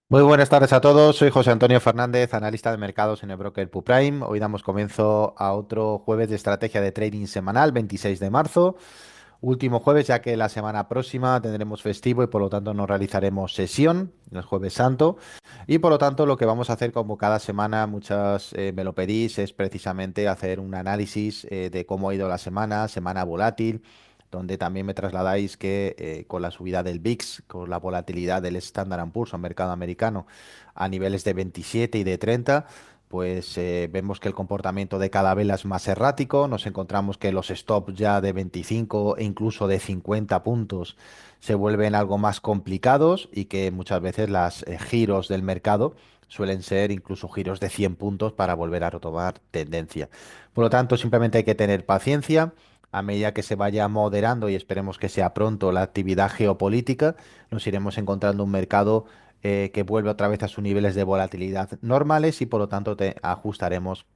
Muy buenas tardes a todos, soy José Antonio Fernández, analista de mercados en el broker PuPrime. Hoy damos comienzo a otro jueves de estrategia de trading semanal, 26 de marzo. Último jueves, ya que la semana próxima tendremos festivo y por lo tanto no realizaremos sesión el jueves santo. Y por lo tanto lo que vamos a hacer como cada semana, muchas me lo pedís, es precisamente hacer un análisis de cómo ha ido la semana, semana volátil, donde también me trasladáis que con la subida del VIX, con la volatilidad del Standard Poor's al mercado americano a niveles de 27 y de 30, pues vemos que el comportamiento de cada vela es más errático, nos encontramos que los stops ya de 25 e incluso de 50 puntos se vuelven algo más complicados y que muchas veces las giros del mercado suelen ser incluso giros de 100 puntos para volver a retomar tendencia. Por lo tanto, simplemente hay que tener paciencia. A medida que se vaya moderando y esperemos que sea pronto la actividad geopolítica, nos iremos encontrando un mercado que vuelve otra vez a sus niveles de volatilidad normales y por lo tanto ajustaremos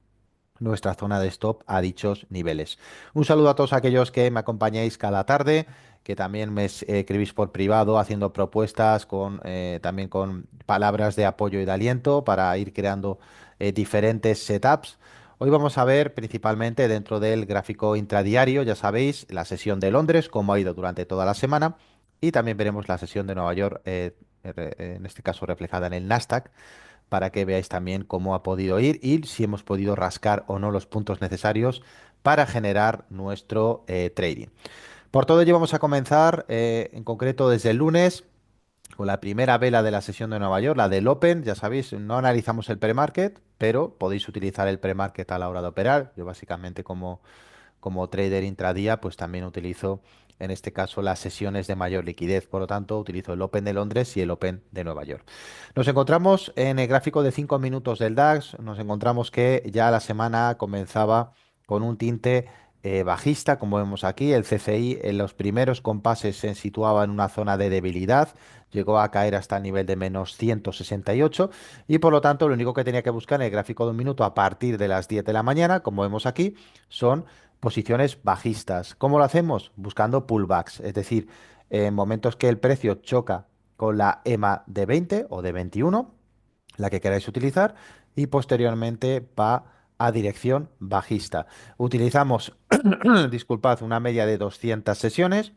nuestra zona de stop a dichos niveles. Un saludo a todos aquellos que me acompañáis cada tarde, que también me escribís por privado haciendo propuestas también con palabras de apoyo y de aliento para ir creando diferentes setups. Hoy vamos a ver principalmente dentro del gráfico intradiario, ya sabéis, la sesión de Londres, cómo ha ido durante toda la semana, y también veremos la sesión de Nueva York, en este caso reflejada en el Nasdaq, para que veáis también cómo ha podido ir y si hemos podido rascar o no los puntos necesarios para generar nuestro trading. Por todo ello vamos a comenzar en concreto desde el lunes con la primera vela de la sesión de Nueva York, la del Open. Ya sabéis, no analizamos el pre-market, pero podéis utilizar el pre-market a la hora de operar. Yo básicamente como trader intradía, pues también utilizo en este caso las sesiones de mayor liquidez. Por lo tanto, utilizo el Open de Londres y el Open de Nueva York. Nos encontramos en el gráfico de 5 minutos del DAX. Nos encontramos que ya la semana comenzaba con un tinte bajista, como vemos aquí. El CCI en los primeros compases se situaba en una zona de debilidad. Llegó a caer hasta el nivel de menos 168 y por lo tanto lo único que tenía que buscar en el gráfico de un minuto a partir de las 10 de la mañana, como vemos aquí, son posiciones bajistas. ¿Cómo lo hacemos? Buscando pullbacks, es decir, en momentos que el precio choca con la EMA de 20 o de 21, la que queráis utilizar, y posteriormente va a dirección bajista. Utilizamos, disculpad, una media de 200 sesiones.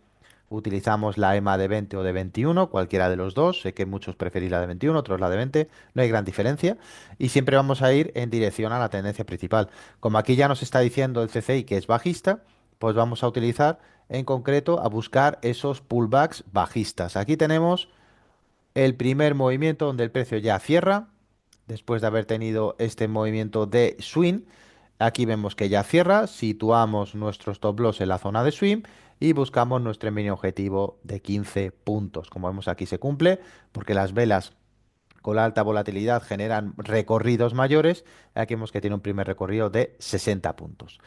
Utilizamos la EMA de 20 o de 21, cualquiera de los dos. Sé que muchos preferís la de 21, otros la de 20. No hay gran diferencia. Y siempre vamos a ir en dirección a la tendencia principal. Como aquí ya nos está diciendo el CCI que es bajista, pues vamos a utilizar en concreto a buscar esos pullbacks bajistas. Aquí tenemos el primer movimiento donde el precio ya cierra, después de haber tenido este movimiento de swing. Aquí vemos que ya cierra, situamos nuestro stop loss en la zona de swing y buscamos nuestro mini objetivo de 15 puntos. Como vemos aquí se cumple porque las velas con la alta volatilidad generan recorridos mayores. Aquí vemos que tiene un primer recorrido de 60 puntos.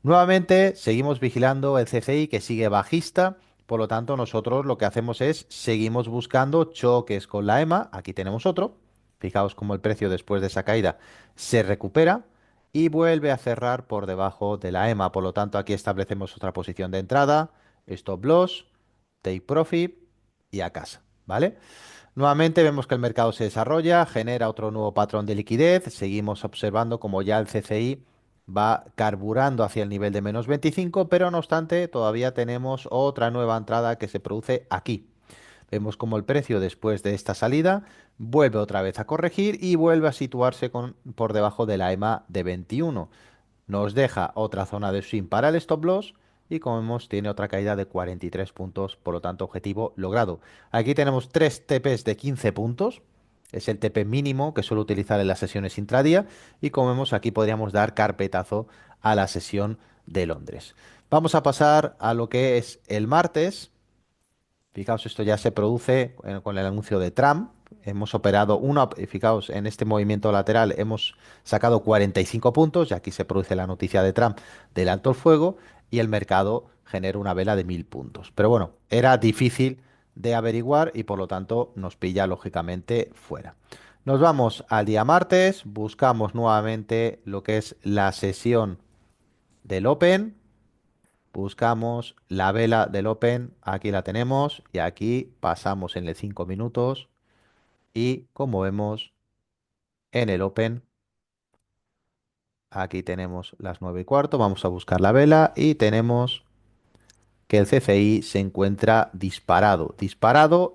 Nuevamente seguimos vigilando el CCI que sigue bajista. Por lo tanto, nosotros lo que hacemos es seguimos buscando choques con la EMA. Aquí tenemos otro. Fijaos cómo el precio después de esa caída se recupera y vuelve a cerrar por debajo de la EMA. Por lo tanto, aquí establecemos otra posición de entrada, stop loss, take profit y a casa, ¿vale? Nuevamente vemos que el mercado se desarrolla, genera otro nuevo patrón de liquidez. Seguimos observando como ya el CCI va carburando hacia el nivel de menos 25, pero no obstante todavía tenemos otra nueva entrada que se produce aquí. Vemos como el precio después de esta salida vuelve otra vez a corregir y vuelve a situarse por debajo de la EMA de 21. Nos deja otra zona de swing para el stop loss y como vemos tiene otra caída de 43 puntos, por lo tanto objetivo logrado. Aquí tenemos tres TPs de 15 puntos, es el TP mínimo que suelo utilizar en las sesiones intradía y como vemos aquí podríamos dar carpetazo a la sesión de Londres. Vamos a pasar a lo que es el martes. Fijaos, esto ya se produce con el anuncio de Trump. Hemos operado fijaos, en este movimiento lateral hemos sacado 45 puntos y aquí se produce la noticia de Trump del alto el fuego y el mercado genera una vela de 1000 puntos. Pero bueno, era difícil de averiguar y por lo tanto nos pilla lógicamente fuera. Nos vamos al día martes, buscamos nuevamente lo que es la sesión del Open. Buscamos la vela del Open, aquí la tenemos y aquí pasamos en el 5 minutos Y como vemos en el Open, aquí tenemos las 9:15, vamos a buscar la vela y tenemos que el CCI se encuentra disparado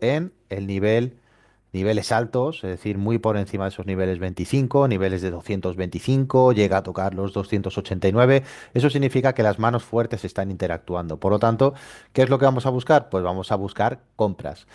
en el niveles altos, es decir, muy por encima de esos niveles 25, niveles de 225, llega a tocar los 289. Eso significa que las manos fuertes están interactuando. Por lo tanto, ¿qué es lo que vamos a buscar? Pues vamos a buscar compras.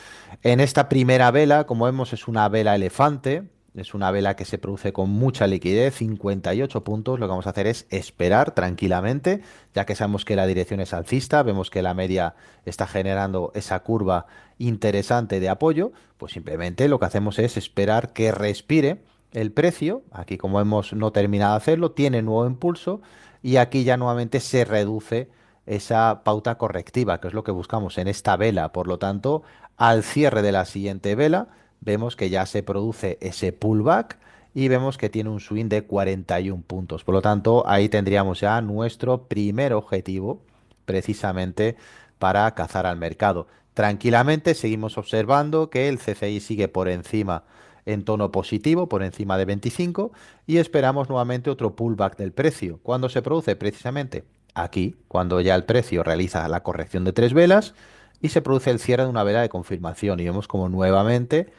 En esta primera vela, como vemos, es una vela elefante. Es una vela que se produce con mucha liquidez, 58 puntos. Lo que vamos a hacer es esperar tranquilamente, ya que sabemos que la dirección es alcista, vemos que la media está generando esa curva interesante de apoyo, pues simplemente lo que hacemos es esperar que respire el precio. Aquí, como hemos no terminado de hacerlo, tiene nuevo impulso y aquí ya nuevamente se reduce esa pauta correctiva, que es lo que buscamos en esta vela. Por lo tanto, al cierre de la siguiente vela, vemos que ya se produce ese pullback y vemos que tiene un swing de 41 puntos. Por lo tanto, ahí tendríamos ya nuestro primer objetivo precisamente para cazar al mercado. Tranquilamente seguimos observando que el CCI sigue por encima en tono positivo, por encima de 25, y esperamos nuevamente otro pullback del precio. ¿Cuándo se produce? Precisamente aquí, cuando ya el precio realiza la corrección de tres velas y se produce el cierre de una vela de confirmación y vemos como nuevamente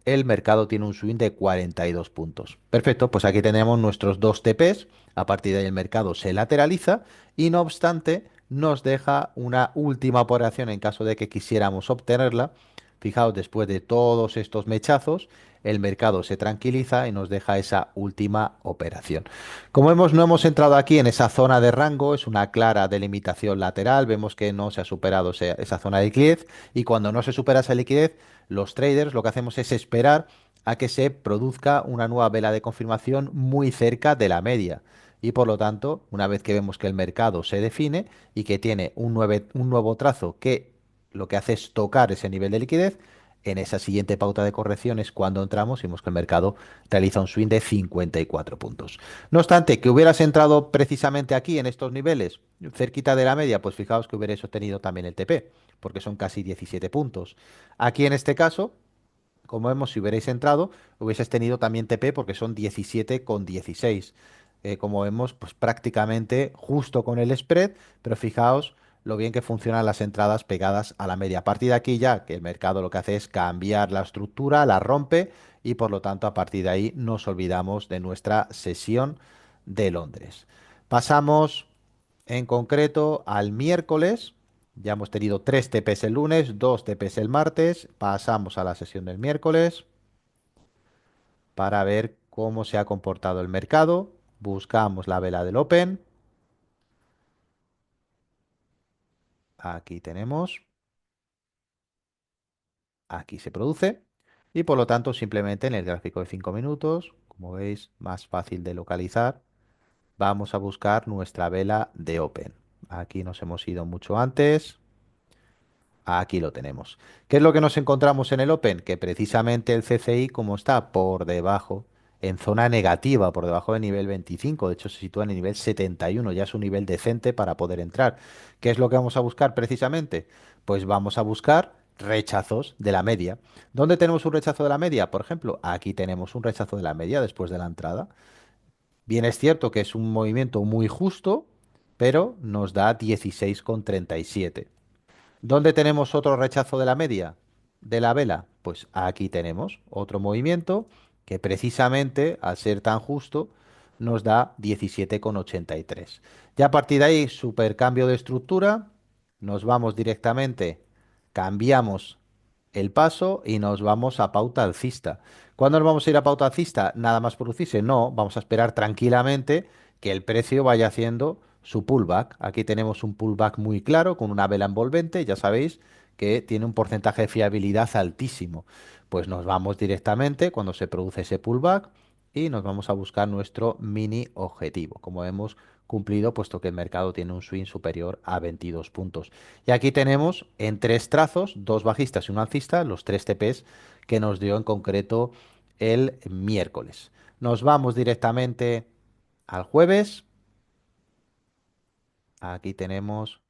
el mercado tiene un swing de 42 puntos. Perfecto, pues aquí tenemos nuestros dos TPs. A partir de ahí el mercado se lateraliza y no obstante nos deja una última operación en caso de que quisiéramos obtenerla. Fijaos, después de todos estos mechazos, el mercado se tranquiliza y nos deja esa última operación. Como vemos, no hemos entrado aquí en esa zona de rango, es una clara delimitación lateral, vemos que no se ha superado esa zona de liquidez y cuando no se supera esa liquidez, los traders lo que hacemos es esperar a que se produzca una nueva vela de confirmación muy cerca de la media. Y por lo tanto, una vez que vemos que el mercado se define y que tiene un nuevo trazo que lo que hace es tocar ese nivel de liquidez, en esa siguiente pauta de corrección es cuando entramos y vemos que el mercado realiza un swing de 54 puntos. No obstante, que hubieras entrado precisamente aquí en estos niveles, cerquita de la media, pues fijaos que hubierais obtenido también el TP, porque son casi 17 puntos. Aquí en este caso, como vemos, si hubierais entrado, hubieses tenido también TP porque son 17,16. Como vemos, pues prácticamente justo con el spread, pero fijaos lo bien que funcionan las entradas pegadas a la media. A partir de aquí ya que el mercado lo que hace es cambiar la estructura, la rompe y por lo tanto a partir de ahí nos olvidamos de nuestra sesión de Londres. Pasamos en concreto al miércoles. Ya hemos tenido 3 TPs el lunes, 2 TPs el martes. Pasamos a la sesión del miércoles para ver cómo se ha comportado el mercado. Buscamos la vela del Open. Aquí tenemos. Aquí se produce. Y por lo tanto, simplemente en el gráfico de 5 minutos, como veis, más fácil de localizar, vamos a buscar nuestra vela de Open. Aquí nos hemos ido mucho antes. Aquí lo tenemos. ¿Qué es lo que nos encontramos en el Open? Que precisamente el CCI, como está por debajo, en zona negativa, por debajo del nivel 25, de hecho se sitúa en el nivel 71, ya es un nivel decente para poder entrar. ¿Qué es lo que vamos a buscar precisamente? Pues vamos a buscar rechazos de la media. ¿Dónde tenemos un rechazo de la media? Por ejemplo, aquí tenemos un rechazo de la media después de la entrada. Bien es cierto que es un movimiento muy justo, pero nos da 16,37. ¿Dónde tenemos otro rechazo de la media de la vela? Pues aquí tenemos otro movimiento que precisamente, al ser tan justo, nos da 17,83. Ya a partir de ahí, supercambio de estructura, nos vamos directamente, cambiamos el paso y nos vamos a pauta alcista. ¿Cuándo nos vamos a ir a pauta alcista? Nada más producirse. No, vamos a esperar tranquilamente que el precio vaya haciendo su pullback. Aquí tenemos un pullback muy claro con una vela envolvente, ya sabéis que tiene un porcentaje de fiabilidad altísimo. Pues nos vamos directamente cuando se produce ese pullback y nos vamos a buscar nuestro mini objetivo, como hemos cumplido, puesto que el mercado tiene un swing superior a 22 puntos. Y aquí tenemos en tres trazos, dos bajistas y un alcista, los tres TPs que nos dio en concreto el miércoles. Nos vamos directamente al jueves. Aquí tenemos,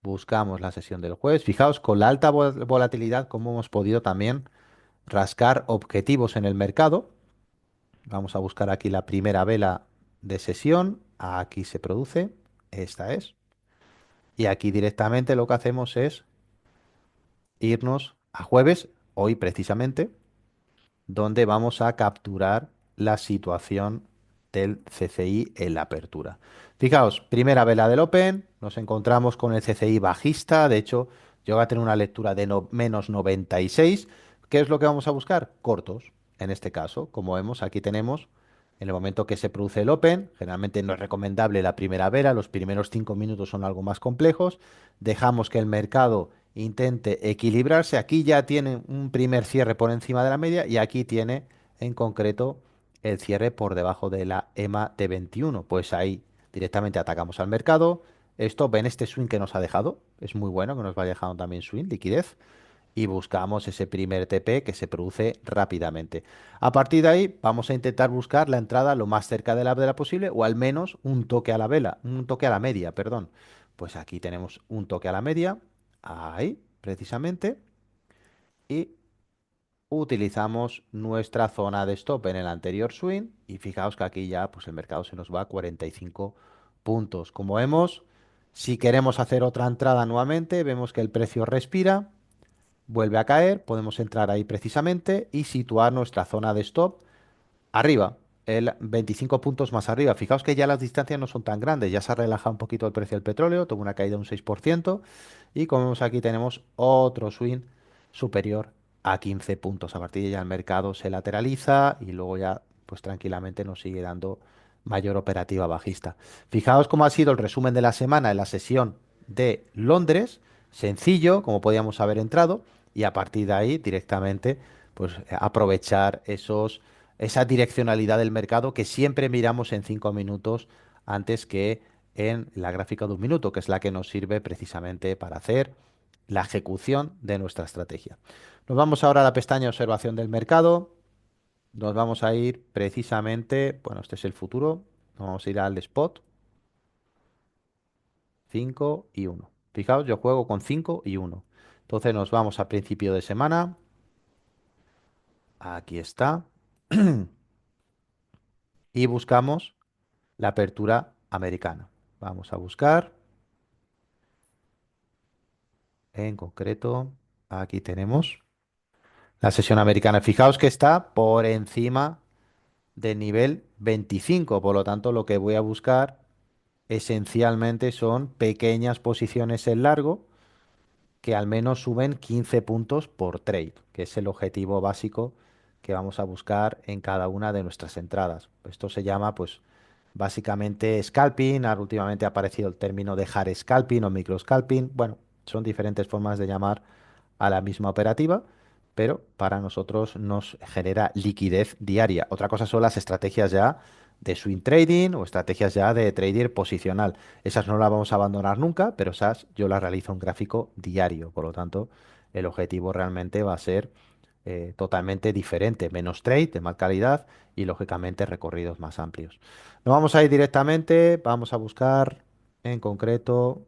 buscamos la sesión del jueves. Fijaos con la alta volatilidad, cómo hemos podido también rascar objetivos en el mercado. Vamos a buscar aquí la primera vela de sesión. Aquí se produce. Esta es. Y aquí directamente lo que hacemos es irnos a jueves, hoy precisamente, donde vamos a capturar la situación del CCI en la apertura. Fijaos, primera vela del Open, nos encontramos con el CCI bajista, de hecho, yo voy a tener una lectura de menos 96. ¿Qué es lo que vamos a buscar? Cortos, en este caso, como vemos, aquí tenemos, en el momento que se produce el Open, generalmente no es recomendable la primera vela, los primeros 5 minutos son algo más complejos, dejamos que el mercado intente equilibrarse. Aquí ya tiene un primer cierre por encima de la media y aquí tiene en concreto el cierre por debajo de la EMA de 21. Pues ahí directamente atacamos al mercado. Esto, ven este swing que nos ha dejado. Es muy bueno que nos vaya dejando también swing, liquidez. Y buscamos ese primer TP que se produce rápidamente. A partir de ahí vamos a intentar buscar la entrada lo más cerca de la vela posible o al menos un toque a la vela, un toque a la media, perdón. Pues aquí tenemos un toque a la media. Ahí, precisamente. Y utilizamos nuestra zona de stop en el anterior swing. Y fijaos que aquí ya pues el mercado se nos va a 45 puntos. Como vemos, si queremos hacer otra entrada nuevamente, vemos que el precio respira, vuelve a caer. Podemos entrar ahí precisamente y situar nuestra zona de stop arriba, el 25 puntos más arriba. Fijaos que ya las distancias no son tan grandes, ya se ha relajado un poquito el precio del petróleo, tuvo una caída de un 6% y como vemos aquí tenemos otro swing superior a 15 puntos. A partir de ya el mercado se lateraliza y luego ya pues tranquilamente nos sigue dando mayor operativa bajista. Fijaos cómo ha sido el resumen de la semana en la sesión de Londres, sencillo, como podíamos haber entrado, y a partir de ahí directamente pues aprovechar esa direccionalidad del mercado que siempre miramos en 5 minutos antes que en la gráfica de un minuto, que es la que nos sirve precisamente para hacer la ejecución de nuestra estrategia. Nos vamos ahora a la pestaña observación del mercado. Nos vamos a ir precisamente, bueno, este es el futuro. Nos vamos a ir al spot 5 y 1. Fijaos, yo juego con 5 y 1. Entonces nos vamos a principio de semana. Aquí está. Y buscamos la apertura americana. Vamos a buscar, en concreto, aquí tenemos la sesión americana. Fijaos que está por encima del nivel 25, por lo tanto lo que voy a buscar esencialmente son pequeñas posiciones en largo que al menos suben 15 puntos por trade, que es el objetivo básico que vamos a buscar en cada una de nuestras entradas. Esto se llama, pues, básicamente scalping. Ahora últimamente ha aparecido el término de hard scalping o micro scalping. Bueno, son diferentes formas de llamar a la misma operativa, pero para nosotros nos genera liquidez diaria. Otra cosa son las estrategias ya de swing trading o estrategias ya de trader posicional. Esas no las vamos a abandonar nunca, pero esas yo las realizo en gráfico diario. Por lo tanto, el objetivo realmente va a ser totalmente diferente. Menos trade de mal calidad y lógicamente recorridos más amplios. No vamos a ir directamente, vamos a buscar en concreto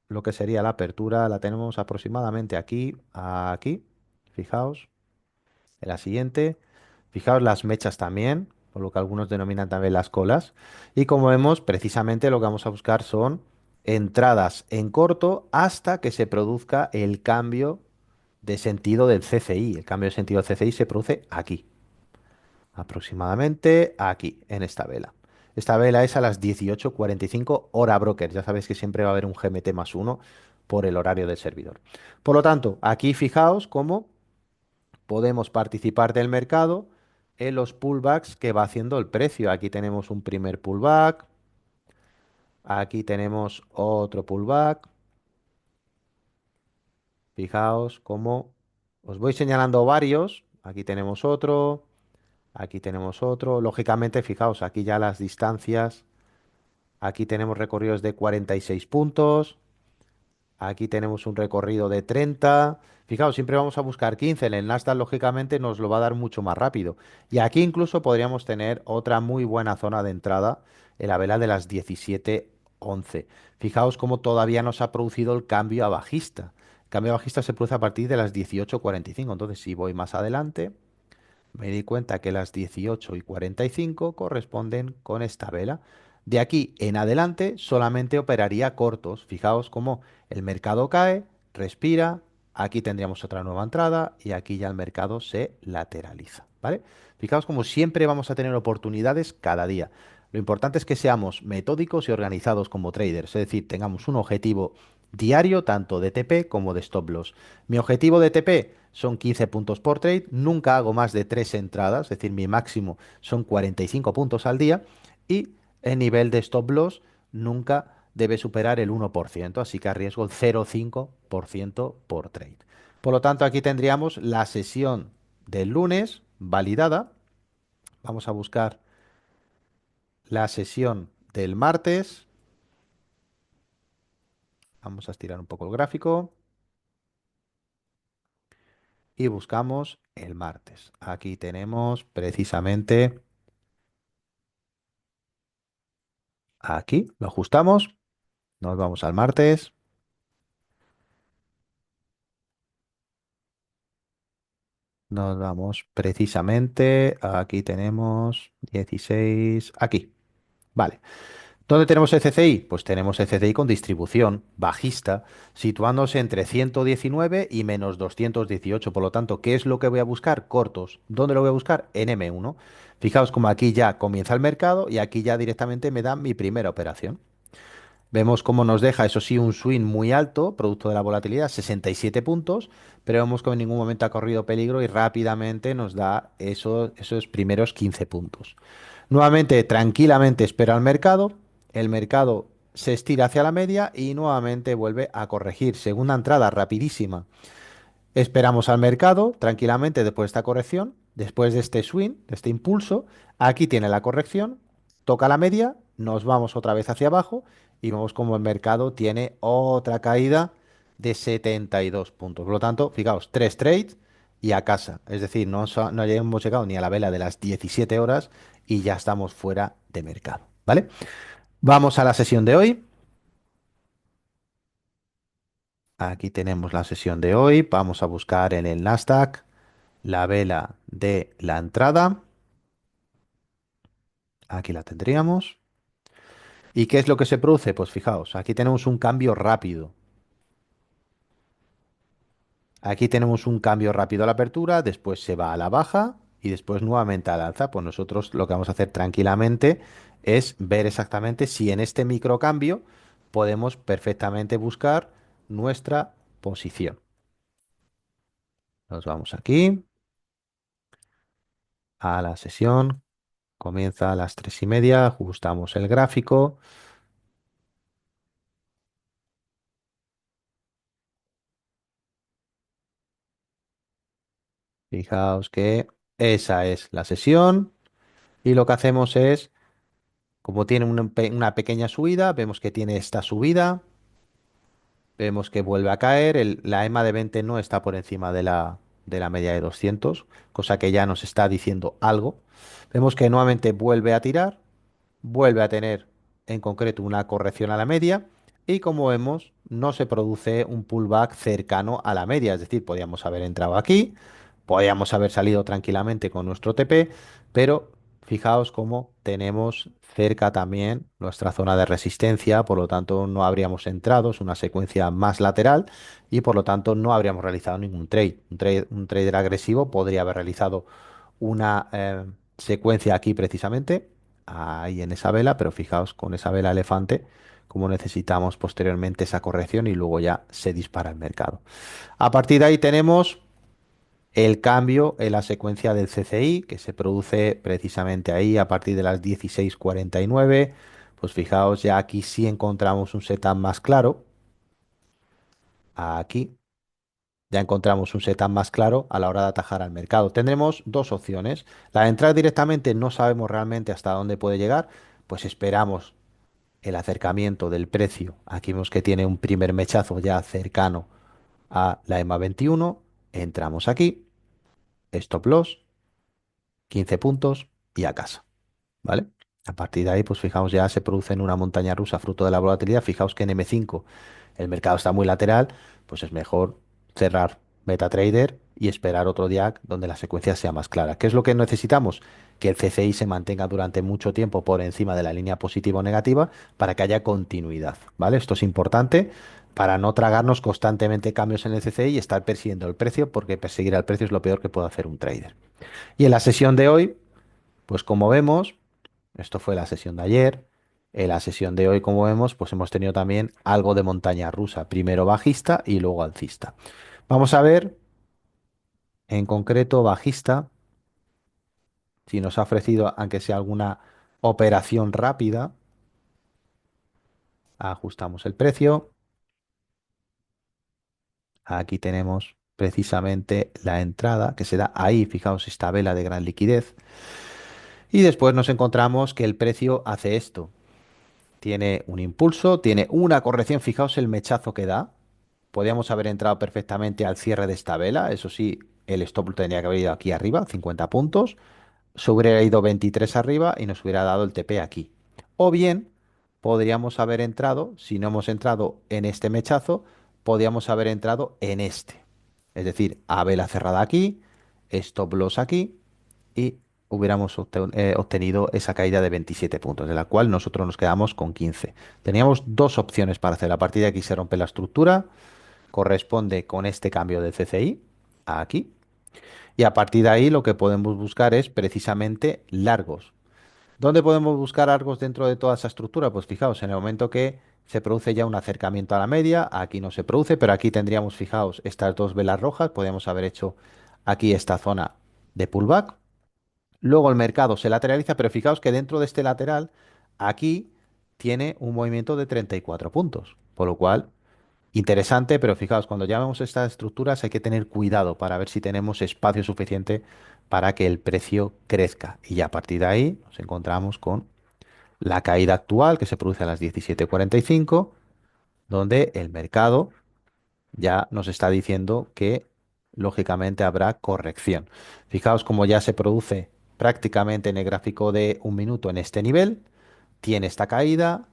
lo que sería la apertura. La tenemos aproximadamente aquí, aquí. Fijaos, en la siguiente. Fijaos las mechas también, o lo que algunos denominan también las colas. Y como vemos, precisamente lo que vamos a buscar son entradas en corto hasta que se produzca el cambio de sentido del CCI. El cambio de sentido del CCI se produce aquí, aproximadamente aquí, en esta vela. Esta vela es a las 18:45 hora broker. Ya sabéis que siempre va a haber un GMT más uno por el horario del servidor. Por lo tanto, aquí fijaos cómo podemos participar del mercado en los pullbacks que va haciendo el precio. Aquí tenemos un primer pullback, aquí tenemos otro pullback. Fijaos cómo os voy señalando varios. Aquí tenemos otro, aquí tenemos otro. Lógicamente, fijaos, aquí ya las distancias. Aquí tenemos recorridos de 46 puntos. Aquí tenemos un recorrido de 30. Fijaos, siempre vamos a buscar 15. En el Nasdaq, lógicamente, nos lo va a dar mucho más rápido. Y aquí incluso podríamos tener otra muy buena zona de entrada en la vela de las 17:11. Fijaos cómo todavía no se ha producido el cambio a bajista. El cambio a bajista se produce a partir de las 18:45. Entonces, si voy más adelante, Me di cuenta que las 18:45 corresponden con esta vela. De aquí en adelante solamente operaría cortos. Fijaos cómo el mercado cae, respira, aquí tendríamos otra nueva entrada y aquí ya el mercado se lateraliza, ¿vale? Fijaos como siempre vamos a tener oportunidades cada día. Lo importante es que seamos metódicos y organizados como traders, es decir, tengamos un objetivo diario tanto de TP como de stop loss. Mi objetivo de TP son 15 puntos por trade, nunca hago más de 3 entradas, es decir, mi máximo son 45 puntos al día y el nivel de stop loss nunca debe superar el 1%, así que arriesgo el 0,5% por trade. Por lo tanto, aquí tendríamos la sesión del lunes validada. Vamos a buscar la sesión del martes. Vamos a estirar un poco el gráfico y buscamos el martes. Aquí tenemos precisamente, aquí lo ajustamos. Nos vamos al martes. Nos vamos precisamente. Aquí tenemos 16. Aquí. Vale. ¿Dónde tenemos el CCI? Pues tenemos el CCI con distribución bajista, situándose entre 119 y menos 218. Por lo tanto, ¿qué es lo que voy a buscar? Cortos. ¿Dónde lo voy a buscar? En M1. Fijaos como aquí ya comienza el mercado y aquí ya directamente me da mi primera operación. Vemos cómo nos deja, eso sí, un swing muy alto, producto de la volatilidad, 67 puntos, pero vemos que en ningún momento ha corrido peligro y rápidamente nos da esos primeros 15 puntos. Nuevamente, tranquilamente espera al mercado, el mercado se estira hacia la media y nuevamente vuelve a corregir. Segunda entrada rapidísima. Esperamos al mercado tranquilamente después de esta corrección, después de este swing, de este impulso. Aquí tiene la corrección, toca la media, nos vamos otra vez hacia abajo y vemos como el mercado tiene otra caída de 72 puntos. Por lo tanto, fijaos, tres trades y a casa. Es decir, no hemos llegado ni a la vela de las 17 horas y ya estamos fuera de mercado. ¿Vale? Vamos a la sesión de hoy. Aquí tenemos la sesión de hoy. Vamos a buscar en el Nasdaq la vela de la entrada. Aquí la tendríamos. ¿Y qué es lo que se produce? Pues fijaos, aquí tenemos un cambio rápido. Aquí tenemos un cambio rápido a la apertura, después se va a la baja y después nuevamente al alza. Pues nosotros lo que vamos a hacer tranquilamente es ver exactamente si en este microcambio podemos perfectamente buscar nuestra posición. Nos vamos aquí a la sesión. Comienza a las 3:30, ajustamos el gráfico. Fijaos que esa es la sesión y lo que hacemos es, como tiene una pequeña subida, vemos que tiene esta subida, vemos que vuelve a caer, la EMA de 20 no está por encima de la media de 200, cosa que ya nos está diciendo algo. Vemos que nuevamente vuelve a tirar, vuelve a tener en concreto una corrección a la media y como vemos no se produce un pullback cercano a la media, es decir, podríamos haber entrado aquí, podríamos haber salido tranquilamente con nuestro TP, pero fijaos cómo tenemos cerca también nuestra zona de resistencia, por lo tanto no habríamos entrado, es una secuencia más lateral y por lo tanto no habríamos realizado ningún trade. Un trader agresivo podría haber realizado una secuencia aquí precisamente, ahí en esa vela, pero fijaos con esa vela elefante, como necesitamos posteriormente esa corrección y luego ya se dispara el mercado. A partir de ahí tenemos el cambio en la secuencia del CCI, que se produce precisamente ahí a partir de las 16:49. Pues fijaos, ya aquí sí encontramos un setup más claro. Aquí ya encontramos un setup más claro a la hora de atajar al mercado. Tendremos dos opciones. La de entrar directamente no sabemos realmente hasta dónde puede llegar, pues esperamos el acercamiento del precio. Aquí vemos que tiene un primer mechazo ya cercano a la EMA 21. Entramos aquí, stop loss, 15 puntos y a casa. ¿Vale? A partir de ahí, pues fijaos, ya se produce en una montaña rusa fruto de la volatilidad. Fijaos que en M5 el mercado está muy lateral, pues es mejor cerrar MetaTrader y esperar otro día donde la secuencia sea más clara. ¿Qué es lo que necesitamos? Que el CCI se mantenga durante mucho tiempo por encima de la línea positiva o negativa para que haya continuidad, ¿vale? Esto es importante para no tragarnos constantemente cambios en el CCI y estar persiguiendo el precio, porque perseguir al precio es lo peor que puede hacer un trader. Y en la sesión de hoy, pues como vemos, esto fue la sesión de ayer. En la sesión de hoy, como vemos, pues hemos tenido también algo de montaña rusa, primero bajista y luego alcista. Vamos a ver en concreto bajista, si nos ha ofrecido, aunque sea alguna operación rápida, ajustamos el precio. Aquí tenemos precisamente la entrada que se da ahí, fijaos, esta vela de gran liquidez. Y después nos encontramos que el precio hace esto. Tiene un impulso, tiene una corrección, fijaos el mechazo que da. Podríamos haber entrado perfectamente al cierre de esta vela, eso sí, el stop tendría que haber ido aquí arriba, 50 puntos. Se hubiera ido 23 arriba y nos hubiera dado el TP aquí. O bien, podríamos haber entrado, si no hemos entrado en este mechazo, podríamos haber entrado en este. Es decir, a vela cerrada aquí, stop loss aquí y hubiéramos obtenido esa caída de 27 puntos, de la cual nosotros nos quedamos con 15. Teníamos dos opciones para hacer. A partir de aquí se rompe la estructura, corresponde con este cambio de CCI a aquí. Y a partir de ahí lo que podemos buscar es precisamente largos. ¿Dónde podemos buscar largos dentro de toda esa estructura? Pues fijaos, en el momento que se produce ya un acercamiento a la media, aquí no se produce, pero aquí tendríamos, fijaos, estas dos velas rojas, podríamos haber hecho aquí esta zona de pullback. Luego el mercado se lateraliza, pero fijaos que dentro de este lateral, aquí tiene un movimiento de 34 puntos, por lo cual interesante, pero fijaos, cuando ya vemos estas estructuras hay que tener cuidado para ver si tenemos espacio suficiente para que el precio crezca. Y ya a partir de ahí nos encontramos con la caída actual que se produce a las 17:45, donde el mercado ya nos está diciendo que lógicamente habrá corrección. Fijaos cómo ya se produce prácticamente en el gráfico de un minuto en este nivel, tiene esta caída,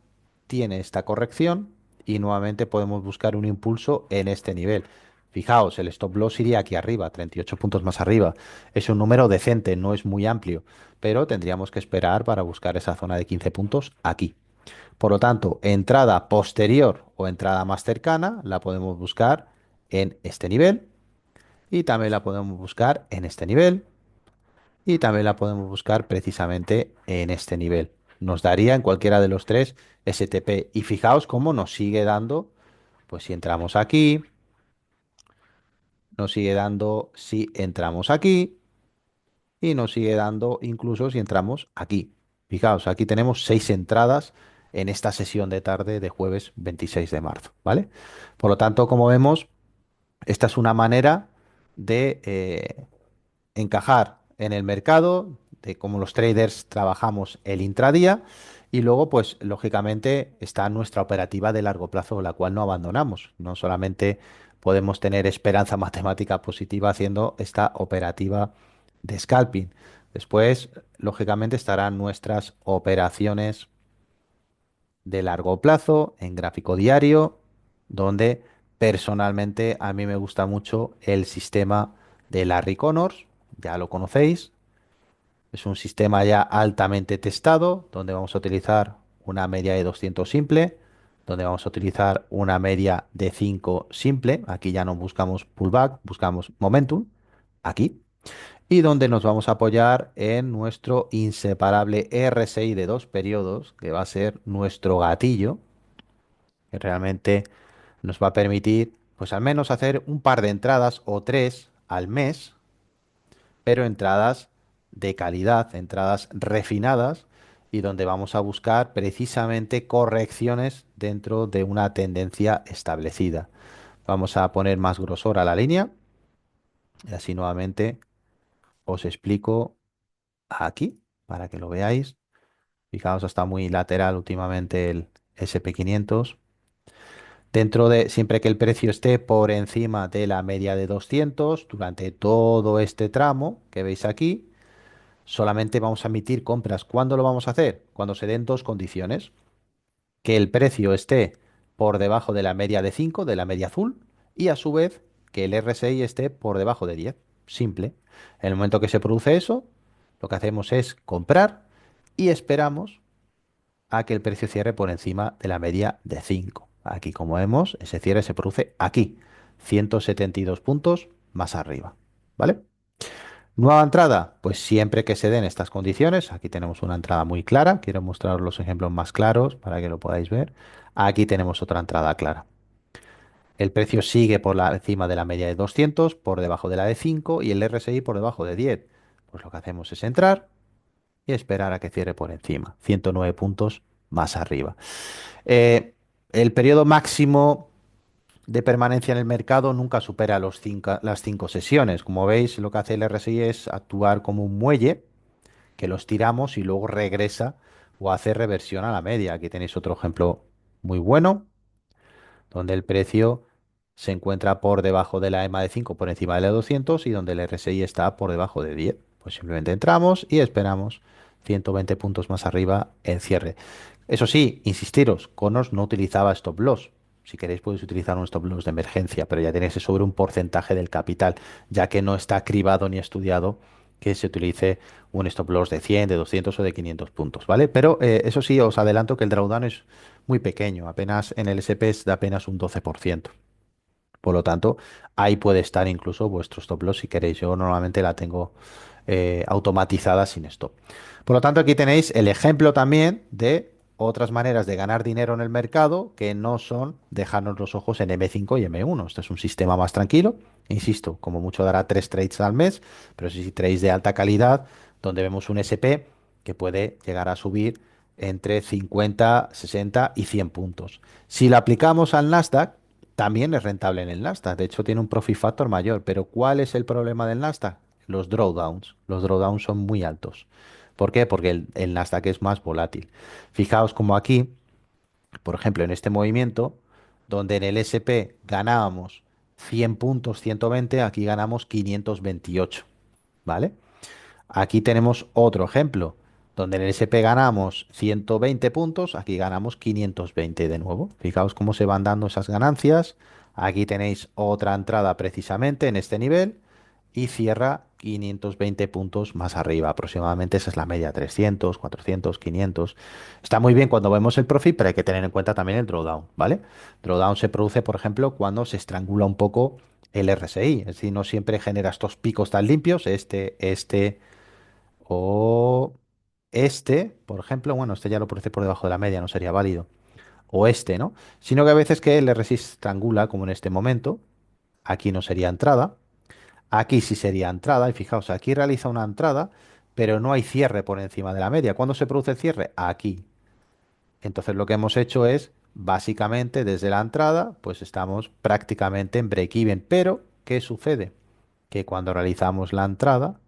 tiene esta corrección y nuevamente podemos buscar un impulso en este nivel. Fijaos, el stop loss iría aquí arriba, 38 puntos más arriba. Es un número decente, no es muy amplio, pero tendríamos que esperar para buscar esa zona de 15 puntos aquí. Por lo tanto, entrada posterior o entrada más cercana la podemos buscar en este nivel y también la podemos buscar en este nivel y también la podemos buscar precisamente en este nivel. Nos daría en cualquiera de los tres STP. Y fijaos cómo nos sigue dando, pues si entramos aquí, nos sigue dando si entramos aquí y nos sigue dando incluso si entramos aquí. Fijaos, aquí tenemos 6 entradas en esta sesión de tarde de jueves 26 de marzo, ¿vale? Por lo tanto, como vemos, esta es una manera de encajar en el mercado, de cómo los traders trabajamos el intradía y luego, pues, lógicamente está nuestra operativa de largo plazo, la cual no abandonamos. No solamente podemos tener esperanza matemática positiva haciendo esta operativa de scalping. Después, lógicamente, estarán nuestras operaciones de largo plazo en gráfico diario, donde personalmente a mí me gusta mucho el sistema de Larry Connors, ya lo conocéis, es un sistema ya altamente testado, donde vamos a utilizar una media de 200 simple, donde vamos a utilizar una media de 5 simple, aquí ya no buscamos pullback, buscamos momentum, aquí, y donde nos vamos a apoyar en nuestro inseparable RSI de 2 periodos, que va a ser nuestro gatillo, que realmente nos va a permitir, pues al menos hacer un par de entradas o tres al mes, pero entradas de calidad, entradas refinadas y donde vamos a buscar precisamente correcciones dentro de una tendencia establecida. Vamos a poner más grosor a la línea y así nuevamente os explico aquí para que lo veáis. Fijaos, está muy lateral últimamente el SP 500. Dentro de, siempre que el precio esté por encima de la media de 200 durante todo este tramo que veis aquí, solamente vamos a emitir compras. ¿Cuándo lo vamos a hacer? Cuando se den dos condiciones. Que el precio esté por debajo de la media de 5 de la media azul, y a su vez que el RSI esté por debajo de 10. Simple. En el momento que se produce eso, lo que hacemos es comprar y esperamos a que el precio cierre por encima de la media de 5. Aquí, como vemos, ese cierre se produce aquí, 172 puntos más arriba. ¿Vale? Nueva entrada, pues siempre que se den estas condiciones, aquí tenemos una entrada muy clara, quiero mostraros los ejemplos más claros para que lo podáis ver. Aquí tenemos otra entrada clara. El precio sigue por encima de la media de 200, por debajo de la de 5 y el RSI por debajo de 10. Pues lo que hacemos es entrar y esperar a que cierre por encima, 109 puntos más arriba. Eh, el periodo máximo de permanencia en el mercado nunca supera las 5 sesiones. Como veis, lo que hace el RSI es actuar como un muelle que los tiramos y luego regresa o hace reversión a la media. Aquí tenéis otro ejemplo muy bueno, donde el precio se encuentra por debajo de la EMA de 5 por encima de la de 200 y donde el RSI está por debajo de 10. Pues simplemente entramos y esperamos 120 puntos más arriba el cierre. Eso sí, insistiros, Conos no utilizaba stop loss. Si queréis podéis utilizar un stop loss de emergencia, pero ya tenéis sobre un porcentaje del capital, ya que no está cribado ni estudiado que se utilice un stop loss de 100, de 200 o de 500 puntos, ¿vale? Pero eso sí, os adelanto que el drawdown es muy pequeño, apenas en el SP es de apenas un 12%. Por lo tanto, ahí puede estar incluso vuestro stop loss si queréis. Yo normalmente la tengo automatizada sin stop. Por lo tanto, aquí tenéis el ejemplo también de otras maneras de ganar dinero en el mercado que no son dejarnos los ojos en M5 y M1. Este es un sistema más tranquilo. Insisto, como mucho dará 3 trades al mes, pero sí trades de alta calidad, donde vemos un SP que puede llegar a subir entre 50, 60 y 100 puntos. Si lo aplicamos al Nasdaq, también es rentable en el Nasdaq. De hecho, tiene un profit factor mayor. Pero ¿cuál es el problema del Nasdaq? Los drawdowns. Los drawdowns son muy altos. ¿Por qué? Porque el Nasdaq es más volátil. Fijaos como aquí, por ejemplo, en este movimiento, donde en el SP ganábamos 100 puntos, 120, aquí ganamos 528. ¿Vale? Aquí tenemos otro ejemplo, donde en el SP ganamos 120 puntos, aquí ganamos 520 de nuevo. Fijaos cómo se van dando esas ganancias. Aquí tenéis otra entrada precisamente en este nivel y cierra 520 puntos más arriba. Aproximadamente esa es la media, 300, 400, 500. Está muy bien cuando vemos el profit, pero hay que tener en cuenta también el drawdown, ¿vale? Drawdown se produce, por ejemplo, cuando se estrangula un poco el RSI. Es decir, no siempre genera estos picos tan limpios, este o por ejemplo, bueno, este ya lo produce por debajo de la media, no sería válido. O este, ¿no? Sino que a veces que el RSI estrangula, como en este momento. Aquí no sería entrada. Aquí sí sería entrada. Y fijaos, aquí realiza una entrada, pero no hay cierre por encima de la media. ¿Cuándo se produce el cierre? Aquí. Entonces lo que hemos hecho es, básicamente, desde la entrada, pues estamos prácticamente en break-even. Pero, ¿qué sucede? Que cuando realizamos la entrada,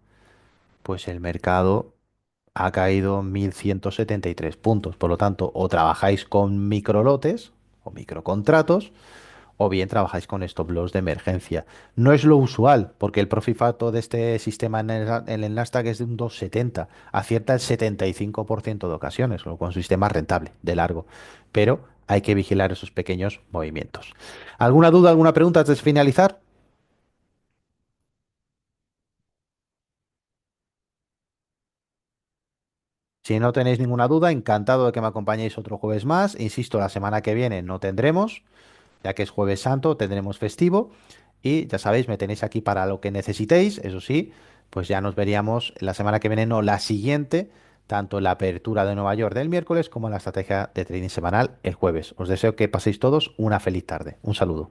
pues el mercado ha caído 1.173 puntos. Por lo tanto, o trabajáis con microlotes o microcontratos, o bien trabajáis con stop loss de emergencia. No es lo usual, porque el profit factor de este sistema en el Nasdaq es de un 2,70. Acierta el 75% de ocasiones, lo cual es un sistema rentable, de largo. Pero hay que vigilar esos pequeños movimientos. ¿Alguna duda, alguna pregunta antes de finalizar? Si no tenéis ninguna duda, encantado de que me acompañéis otro jueves más. Insisto, la semana que viene no tendremos, ya que es jueves santo, tendremos festivo. Y ya sabéis, me tenéis aquí para lo que necesitéis. Eso sí, pues ya nos veríamos la semana que viene, no, la siguiente, tanto en la apertura de Nueva York del miércoles como en la estrategia de trading semanal el jueves. Os deseo que paséis todos una feliz tarde. Un saludo.